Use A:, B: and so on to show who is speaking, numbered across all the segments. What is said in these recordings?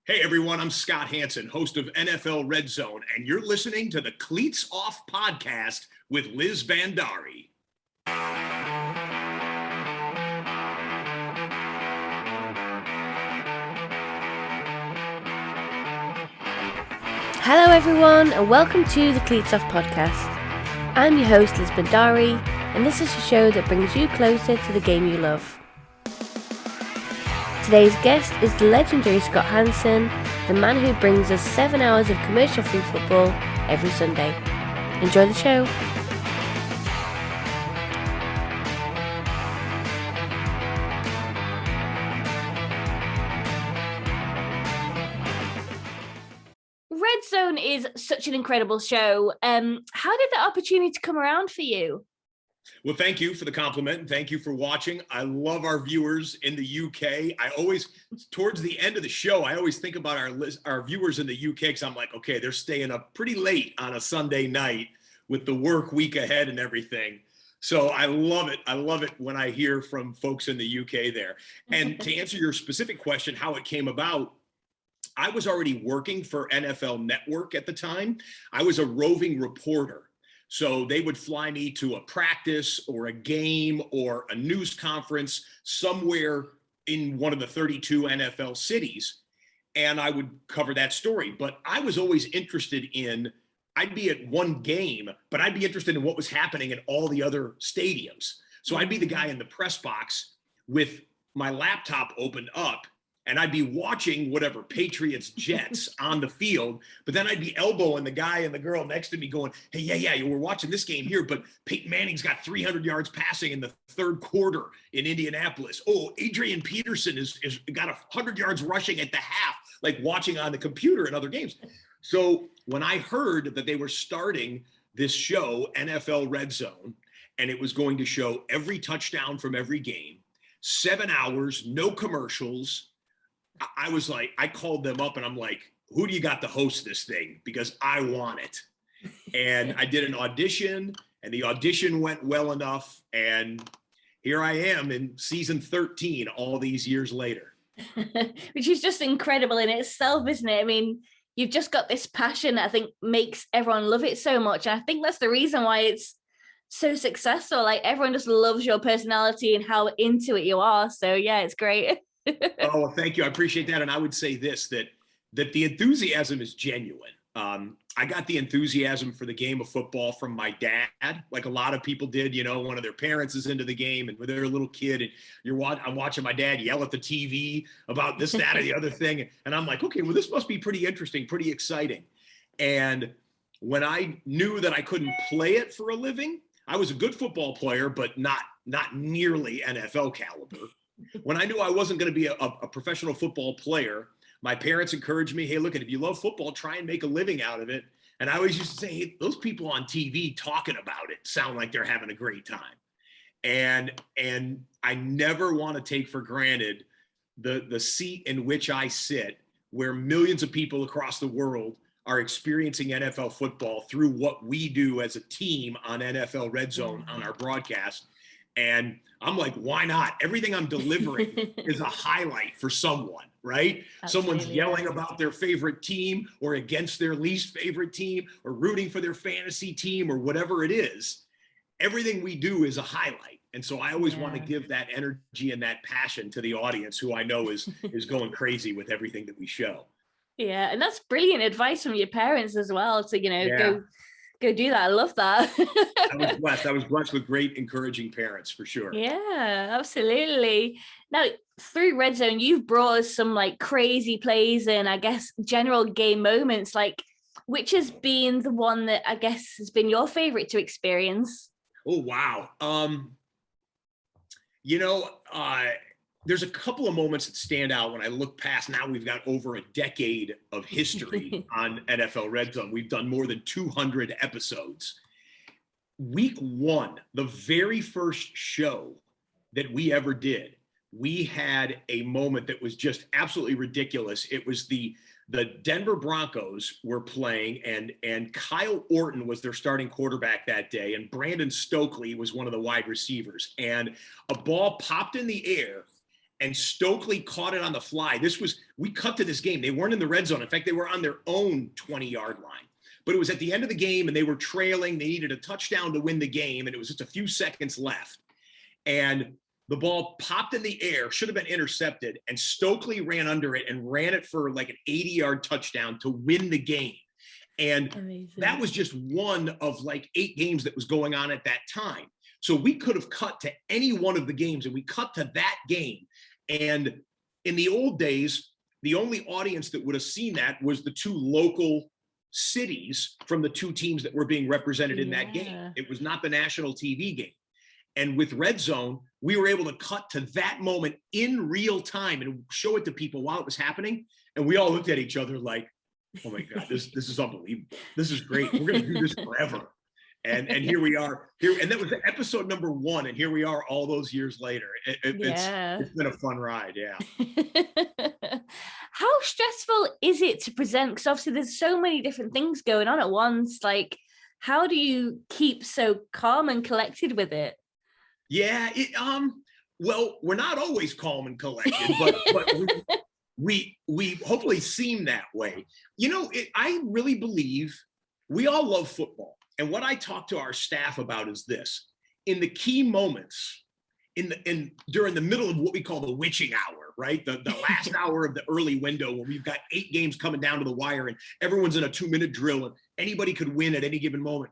A: Hey everyone, I'm Scott Hanson, host of NFL RedZone, and you're listening to the Cleats Off podcast with Liz Bhandari.
B: Hello everyone and welcome to the Cleats Off podcast. I'm your host Liz Bhandari and this is a show that brings you closer to the game you love. Today's guest is the legendary Scott Hanson, the man who brings us 7 hours of commercial-free football every Sunday. Enjoy the show. RedZone is such an incredible show. How did that opportunity come around for you?
A: Well, thank you for the compliment and thank you for watching. I love our viewers in the UK. Towards the end of the show, I always think about our viewers in the UK because I'm like, okay, they're staying up pretty late on a Sunday night with the work week ahead and everything. So I love it. I love it when I hear from folks in the UK there. And to answer your specific question, how it came about, I was already working for NFL Network at the time. I was a roving reporter. So they would fly me to a practice or a game or a news conference somewhere in one of the 32 NFL cities, and I would cover that story. But I was always interested I'd be at one game, but I'd be interested in what was happening at all the other stadiums. So I'd be the guy in the press box with my laptop opened up, and I'd be watching whatever Patriots Jets on the field, but then I'd be elbowing the guy and the girl next to me going, hey, yeah, we're watching this game here, but Peyton Manning's got 300 yards passing in the third quarter in Indianapolis. Oh, Adrian Peterson is got 100 yards rushing at the half, like watching on the computer in other games. So when I heard that they were starting this show, NFL RedZone, and it was going to show every touchdown from every game, 7 hours, no commercials, I was like, I called them up and I'm like, who do you got to host this thing? Because I want it. And I did an audition and the audition went well enough. And here I am in season 13, all these years later.
B: Which is just incredible in itself, isn't it? I mean, you've just got this passion that I think makes everyone love it so much. And I think that's the reason why it's so successful. Like everyone just loves your personality and how into it you are. So yeah, it's great.
A: Oh, well, thank you. I appreciate that. And I would say this, that the enthusiasm is genuine. I got the enthusiasm for the game of football from my dad, like a lot of people did. You know, one of their parents is into the game and when they're a little kid and I'm watching my dad yell at the TV about this, that, or the other thing. And I'm like, okay, well, this must be pretty interesting, pretty exciting. And when I knew that I couldn't play it for a living, I was a good football player, but not nearly NFL caliber. When I knew I wasn't going to be a professional football player, my parents encouraged me, hey, look, if you love football, try and make a living out of it. And I always used to say, hey, those people on TV talking about it sound like they're having a great time. And I never want to take for granted the seat in which I sit, where millions of people across the world are experiencing NFL football through what we do as a team on NFL RedZone on our broadcast. And I'm like, why not? Everything I'm delivering is a highlight for someone, right? Absolutely. Someone's yelling about their favorite team or against their least favorite team or rooting for their fantasy team or whatever it is. Everything we do is a highlight. And so I always want to give that energy and that passion to the audience who I know is going crazy with everything that we show.
B: Yeah. And that's brilliant advice from your parents as well to, go do that. I love that.
A: I was blessed with great, encouraging parents for sure.
B: Yeah, absolutely. Now, through RedZone, you've brought us some like crazy plays and I guess general game moments. Like, which has been the one that I guess has been your favorite to experience?
A: Oh, wow. There's a couple of moments that stand out when I look past. Now we've got over a decade of history on NFL RedZone. We've done more than 200 episodes. Week 1, the very first show that we ever did, we had a moment that was just absolutely ridiculous. It was the Denver Broncos were playing and Kyle Orton was their starting quarterback that day. And Brandon Stokely was one of the wide receivers, and a ball popped in the air and Stokely caught it on the fly. We cut to this game. They weren't in the red zone. In fact, they were on their own 20-yard line. But it was at the end of the game, and they were trailing. They needed a touchdown to win the game, and it was just a few seconds left. And the ball popped in the air, should have been intercepted, and Stokely ran under it and ran it for like an 80-yard touchdown to win the game. And
B: Amazing.
A: That was just one of like 8 games that was going on at that time. So we could have cut to any one of the games, and we cut to that game. And in the old days, the only audience that would have seen that was the 2 local cities from the 2 teams that were being represented in that game. It was not the national TV game. And with RedZone, we were able to cut to that moment in real time and show it to people while it was happening. And we all looked at each other like, oh my God, this is unbelievable. This is great. We're going to do this forever. And here we are here. And that was episode number 1. And here we are all those years later. It's been a fun ride. Yeah.
B: How stressful is it to present? Because obviously there's so many different things going on at once. Like, how do you keep so calm and collected with it?
A: Yeah. Well, we're not always calm and collected, but we hopefully seem that way. You know, I really believe we all love football. And what I talk to our staff about is this: in the key moments, during the middle of what we call the witching hour, right? The last hour of the early window, where we've got 8 games coming down to the wire and everyone's in a 2-minute drill and anybody could win at any given moment.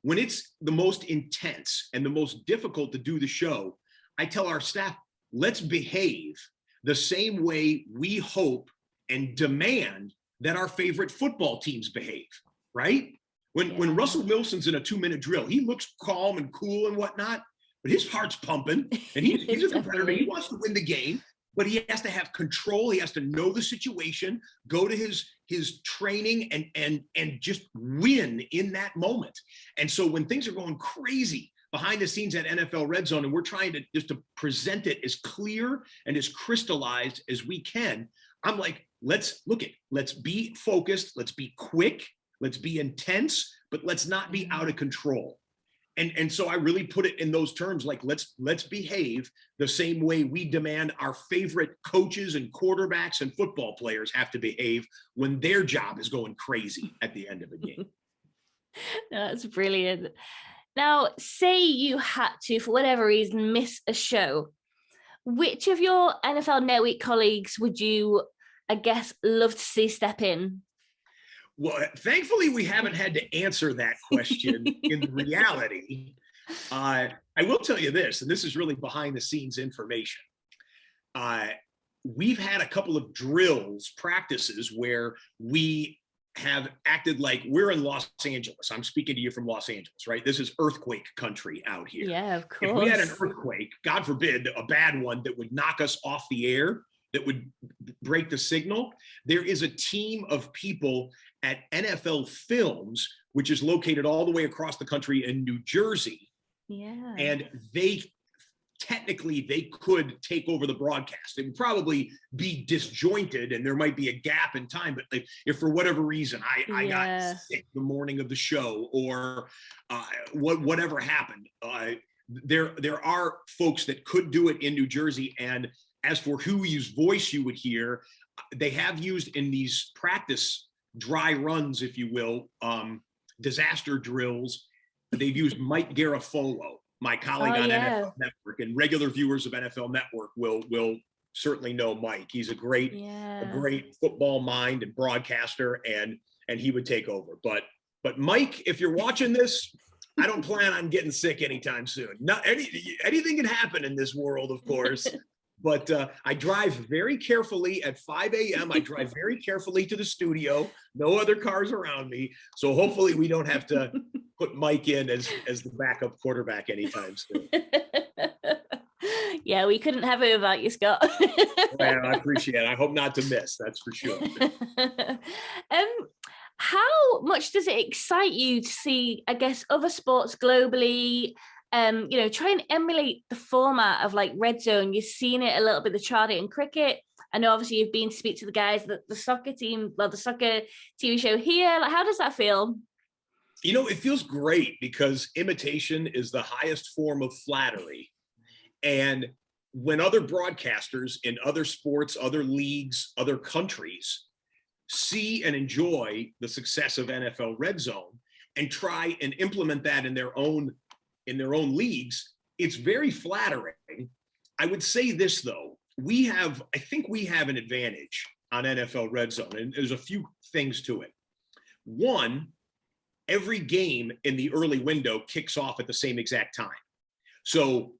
A: When it's the most intense and the most difficult to do the show, I tell our staff, let's behave the same way we hope and demand that our favorite football teams behave, right? When Russell Wilson's in a 2-minute drill, he looks calm and cool and whatnot, but his heart's pumping and he's a competitor. He wants to win the game, but he has to have control. He has to know the situation, go to his training and just win in that moment. And so when things are going crazy behind the scenes at NFL RedZone, and we're trying to present it as clear and as crystallized as we can, I'm like, let's be focused, let's be quick, let's be intense, but let's not be out of control. And so I really put it in those terms, like let's behave the same way we demand our favorite coaches and quarterbacks and football players have to behave when their job is going crazy at the end of a game.
B: That's brilliant. Now, say you had to, for whatever reason, miss a show. Which of your NFL Network colleagues would you, I guess, love to see step in?
A: Well, thankfully, we haven't had to answer that question in reality. I will tell you this, and this is really behind the scenes information. We've had a couple of practices where we have acted like we're in Los Angeles. I'm speaking to you from Los Angeles, right? This is earthquake country out here.
B: Yeah, of course.
A: If we had an earthquake, God forbid, a bad one that would knock us off the air, that would break the signal, there is a team of people at NFL Films, which is located all the way across the country in New Jersey.
B: Yeah.
A: And they could take over the broadcast. It would probably be disjointed and there might be a gap in time, but if for whatever reason I got sick the morning of the show or whatever happened, there are folks that could do it in New Jersey. And as for whose voice you would hear, they have used in these practice dry runs, if you will, disaster drills. They've used Mike Garafolo, my colleague on NFL Network, and regular viewers of NFL Network will certainly know Mike. He's a great football mind and broadcaster, and he would take over. But Mike, if you're watching this, I don't plan on getting sick anytime soon. Anything can happen in this world, of course. But I drive very carefully at 5 a.m. I drive very carefully to the studio. No other cars around me. So hopefully we don't have to put Mike in as the backup quarterback anytime soon.
B: Yeah, we couldn't have it without you, Scott.
A: Well, I appreciate it. I hope not to miss. That's for sure.
B: How much does it excite you to see, I guess, other sports globally, try and emulate the format of like RedZone? You've seen it a little bit, the charting in cricket. I know obviously you've been to speak to the guys, the soccer team, the soccer TV show here. Like, how does that feel?
A: You know, it feels great because imitation is the highest form of flattery. And when other broadcasters in other sports, other leagues, other countries see and enjoy the success of NFL RedZone and try and implement that in their own leagues, it's very flattering. I would say this though, I think we have an advantage on NFL RedZone, and there's a few things to it. One, every game in the early window kicks off at the same exact time. So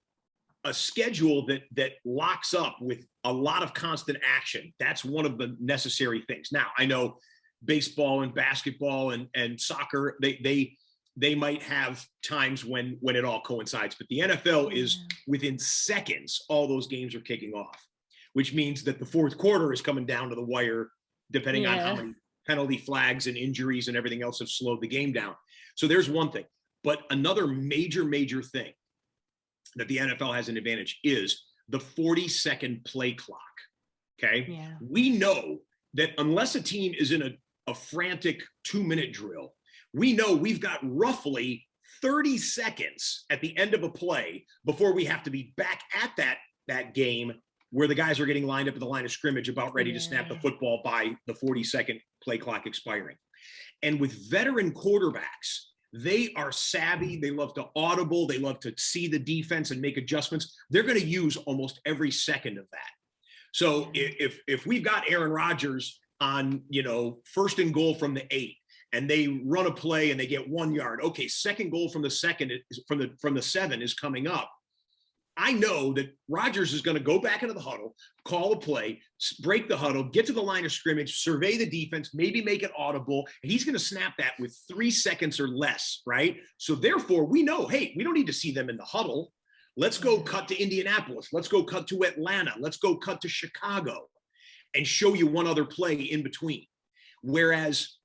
A: a schedule that locks up with a lot of constant action, that's one of the necessary things. Now, I know baseball and basketball and soccer, they might have times when it all coincides, but the NFL is within seconds, all those games are kicking off, which means that the fourth quarter is coming down to the wire, depending on how many penalty flags and injuries and everything else have slowed the game down. So there's one thing. But another major thing that the NFL has an advantage is the 40-second play clock. Okay. Yeah. We know that unless a team is in a frantic 2-minute drill, we know we've got roughly 30 seconds at the end of a play before we have to be back at that game where the guys are getting lined up at the line of scrimmage about ready to snap the football by the 40-second play clock expiring. And with veteran quarterbacks, they are savvy. They love to audible. They love to see the defense and make adjustments. They're going to use almost every second of that. So if we've got Aaron Rodgers on, first and goal from the 8, and they run a play and they get 1 yard, okay, second goal from the 7 is coming up. I know that Rodgers is going to go back into the huddle, call a play, break the huddle, get to the line of scrimmage, survey the defense, maybe make it audible, and he's going to snap that with 3 seconds or less, right? So therefore, we know, hey, we don't need to see them in the huddle. Let's go cut to Indianapolis. Let's go cut to Atlanta. Let's go cut to Chicago and show you one other play in between. Whereas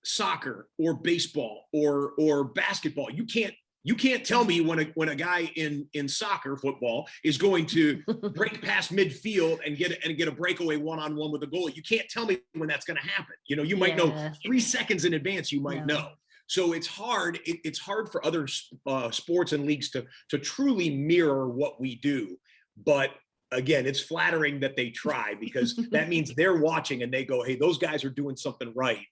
A: soccer or baseball or basketball, you can't tell me when a guy in soccer football is going to break past midfield and get a breakaway one-on-one with a goalie. You can't tell me when that's going to happen. You might know 3 seconds in advance. You might know. So it's hard. It's hard for other sports and leagues to truly mirror what we do. But again, it's flattering that they try, because that means they're watching and they go, "Hey, those guys are doing something right,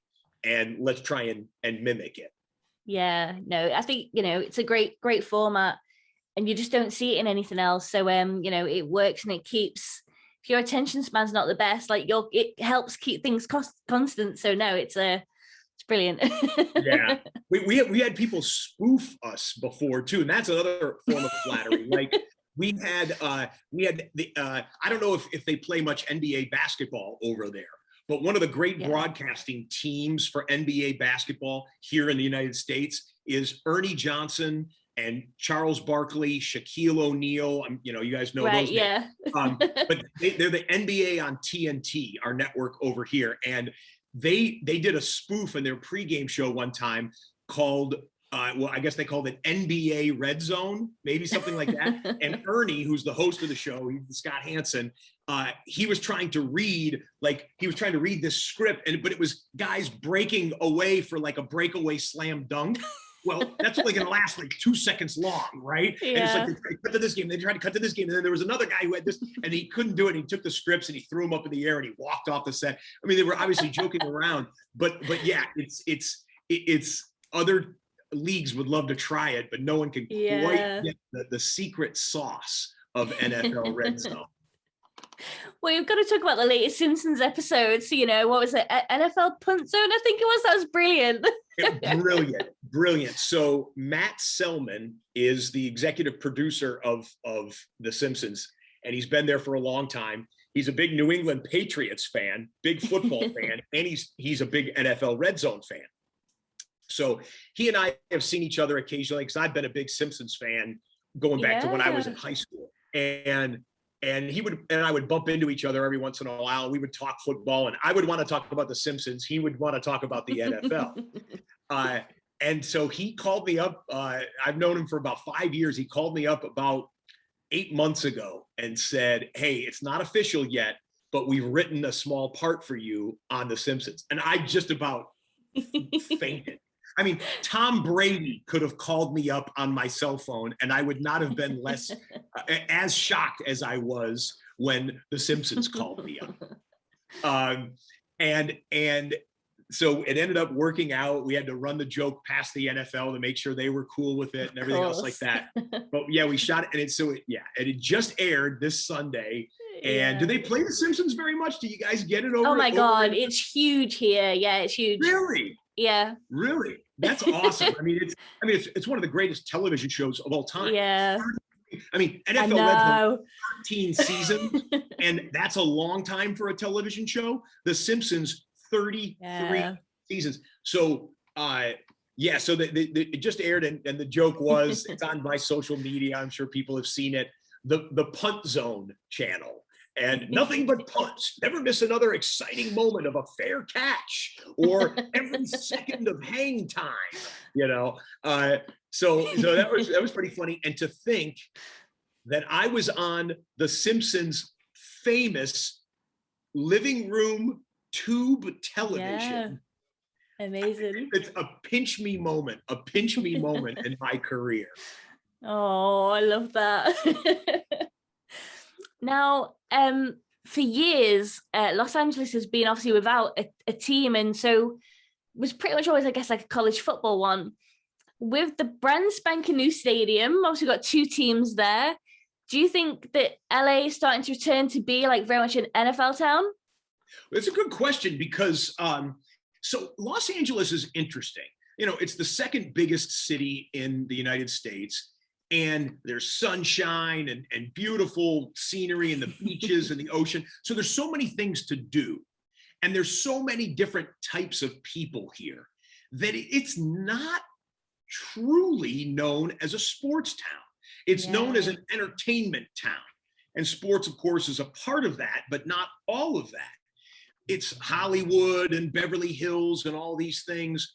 A: and let's try and mimic it."
B: Yeah, no, I think, it's a great format, and you just don't see it in anything else. So, it works, and it keeps, if your attention span's not the best, it helps keep things constant. So no, it's brilliant.
A: Yeah. We had people spoof us before too. And that's another form of flattery. Like we had I don't know if they play much NBA basketball over there, but one of the great broadcasting teams for NBA basketball here in the United States is Ernie Johnson and Charles Barkley, Shaquille O'Neal. You guys know those names. But they're the NBA on TNT, our network over here. And they did a spoof in their pregame show one time called, I guess they called it NBA RedZone, maybe something like that. And Ernie, who's the host of the show, he's Scott Hanson, he was trying to read this script, but it was guys breaking away for like a breakaway slam dunk. Well, that's only going to last like 2 seconds long, right? Yeah. And it's like, they tried to cut to this game, they tried to cut to this game, and then there was another guy who had this, and he couldn't do it. He took the scripts and he threw them up in the air and he walked off the set. I mean, they were obviously joking around, but yeah, it's other leagues would love to try it, but no one can quite get the secret sauce of NFL RedZone.
B: Well, you've got to talk about the latest Simpsons episodes. What was it? NFL Punt Zone, I think it was. That was brilliant. Brilliant. So Matt Selman is the executive producer of The Simpsons, and he's been there for a long time. He's a big New England Patriots fan, big football fan, and he's a big NFL RedZone fan. So he and I have seen each other occasionally, because I've been a big Simpsons fan going back to when I was in high school. And he would, and I would bump into each other every once in a while. We would talk football, and I would want to talk about The Simpsons. He would want to talk about the NFL. And so he called me up. I've known him for about 5 years. He called me up about 8 months ago and said, "Hey, it's not official yet, but we've written a small part for you on The Simpsons." And I just about fainted.
A: I mean, Tom Brady could have called me up on my cell phone and I would not have been less as shocked as I was when the Simpsons called me up. And so it ended up working out. We had to run the joke past the NFL to make sure they were cool with it and everything else like that. But yeah, we shot it, and it just aired this Sunday. And do they play The Simpsons very much? Do you guys get it over?
B: Oh my God, it's huge here. Yeah, it's huge.
A: Really?
B: Yeah.
A: Really? That's awesome. I mean, it's one of the greatest television shows of all time.
B: Yeah.
A: I mean, NFL RedZone 13 seasons, and that's a long time for a television show. The Simpsons 33 seasons. So so it just aired, and the joke was, it's on my social media. I'm sure people have seen it. The Punt Zone channel, and nothing but punts. Never miss another exciting moment of a fair catch or every second of hang time. So that was pretty funny. And to think that I was on the Simpsons' famous living room tube television.
B: Yeah. Amazing.
A: It's a pinch me moment in my career.
B: Oh, I love that. Now, for years, Los Angeles has been obviously without a team, and so it was pretty much always, I guess, like a college football one. With the brand spanking new stadium, obviously got two teams there. Do you think that LA is starting to return to be like very much an NFL town?
A: It's a good question, because so Los Angeles is interesting. It's the second biggest city in the United States, and there's sunshine and beautiful scenery and the beaches and the ocean. So there's so many things to do, and there's so many different types of people here that it's not truly known as a sports town. It's known as an entertainment town, and sports, of course, is a part of that, but not all of that. It's Hollywood and Beverly Hills and all these things.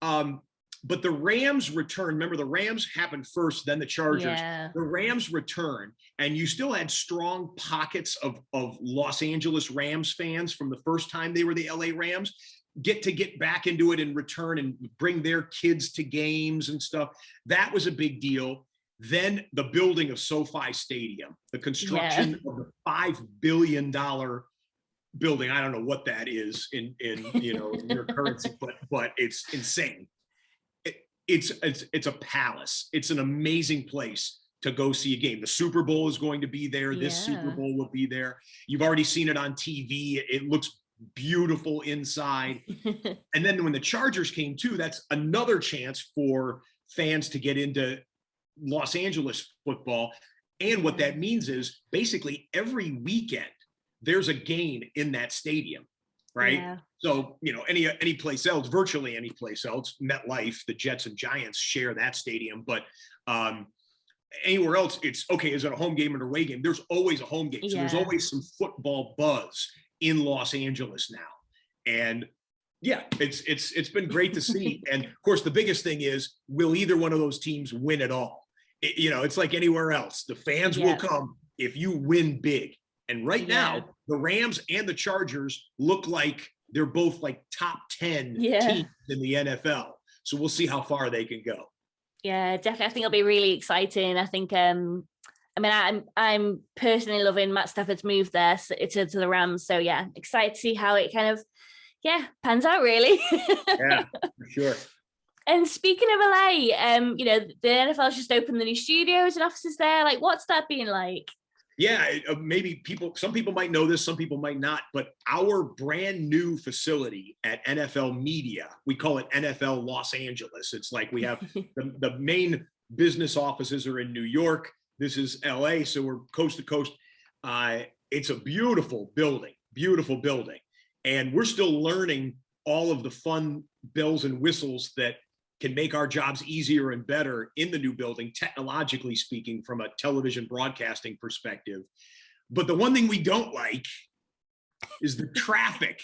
A: But the Rams return. Remember, the Rams happened first, then the Chargers. Yeah. The Rams return, and you still had strong pockets of Los Angeles Rams fans from the first time they were the LA Rams get back into it and return and bring their kids to games and stuff. That was a big deal. Then the building of SoFi Stadium, the construction of the $5 billion building. I don't know what that is in your currency, but it's insane. It's a palace. It's an amazing place to go see a game. The Super Bowl is going to be there. This Super Bowl will be there. You've already seen it on TV. It looks beautiful inside. And then when the Chargers came too, that's another chance for fans to get into Los Angeles football. And what that means is basically every weekend there's a game in that stadium, right? Yeah. So, any place else, virtually any place else, MetLife, the Jets and Giants share that stadium, but anywhere else, it's okay, is it a home game or an away game? There's always a home game. So there's always some football buzz in Los Angeles now. And yeah, it's been great to see. And of course, the biggest thing is, will either one of those teams win at all? It's like anywhere else. The fans will come if you win big. And right now, the Rams and the Chargers look like they're both like top 10 teams in the NFL. So we'll see how far they can go.
B: Yeah, definitely. I think it'll be really exciting. I think, I'm personally loving Matt Stafford's move there to the Rams. So yeah, excited to see how it kind of, pans out really.
A: Yeah, for sure.
B: And speaking of LA, the NFL's just opened the new studios and offices there. Like, what's that been like?
A: Yeah, maybe some people might know this, some people might not, but our brand new facility at NFL Media, we call it NFL Los Angeles. It's like we have the main business offices are in New York. This is LA, so we're coast to coast. It's a beautiful building. And we're still learning all of the fun bells and whistles that can make our jobs easier and better in the new building, technologically speaking, from a television broadcasting perspective. But the one thing we don't like is the traffic.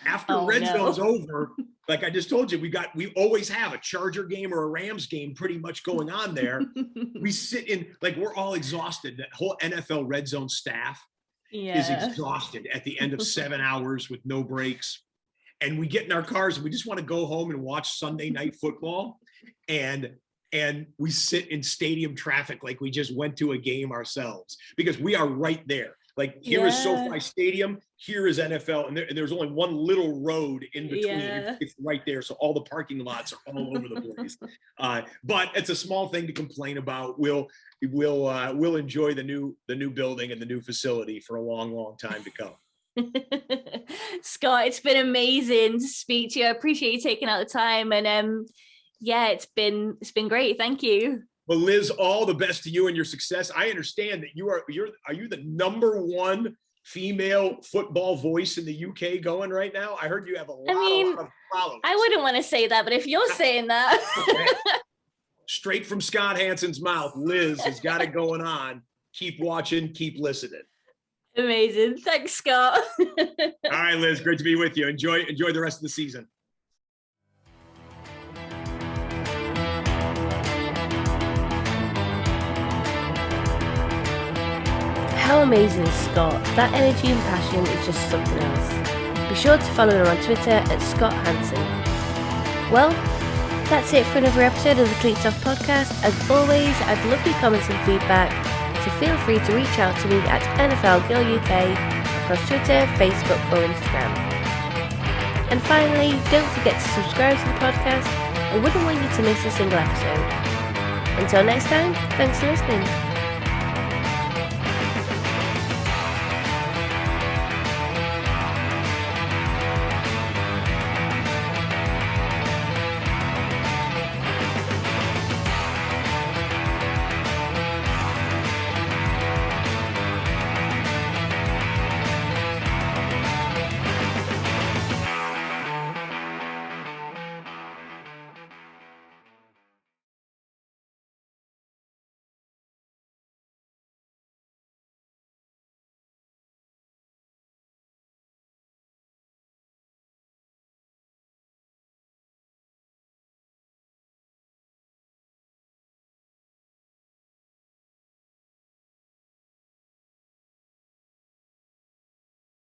A: After RedZone's over, like I just told you, we always have a Charger game or a Rams game pretty much going on there. We sit in, like, we're all exhausted. That whole NFL RedZone staff is exhausted at the end of 7 hours with no breaks. and we get in our cars and we just want to go home and watch Sunday night football. And we sit in stadium traffic like we just went to a game ourselves, because we are right there. Like here is SoFi Stadium, here is NFL, and there's only one little road in between. It's right there, so all the parking lots are all over the place. But it's a small thing to complain about. We'll enjoy the new building and the new facility for a long time to come.
B: Scott, it's been amazing to speak to you. I appreciate you taking out the time, and it's been great. Thank you.
A: Well, Liz, all the best to you and your success. I understand that are you the #1 female football voice in the UK going right now? I heard you have a lot of followers.
B: I wouldn't want to say that, but if you're saying that.
A: Straight from Scott Hanson's mouth, Liz has got it going on. Keep watching, keep listening.
B: Amazing. Thanks, Scott.
A: All right, Liz, great to be with you. Enjoy the rest of the season.
C: How amazing is Scott? That energy and passion is just something else. Be sure to follow him on Twitter at Scott Hanson. Well, that's it for another episode of the Cleats Off podcast. As always, I'd love your comments and feedback, so feel free to reach out to me at NFL Girl UK across Twitter, Facebook or Instagram. And finally, don't forget to subscribe to the podcast. I wouldn't want you to miss a single episode. Until next time, thanks for listening.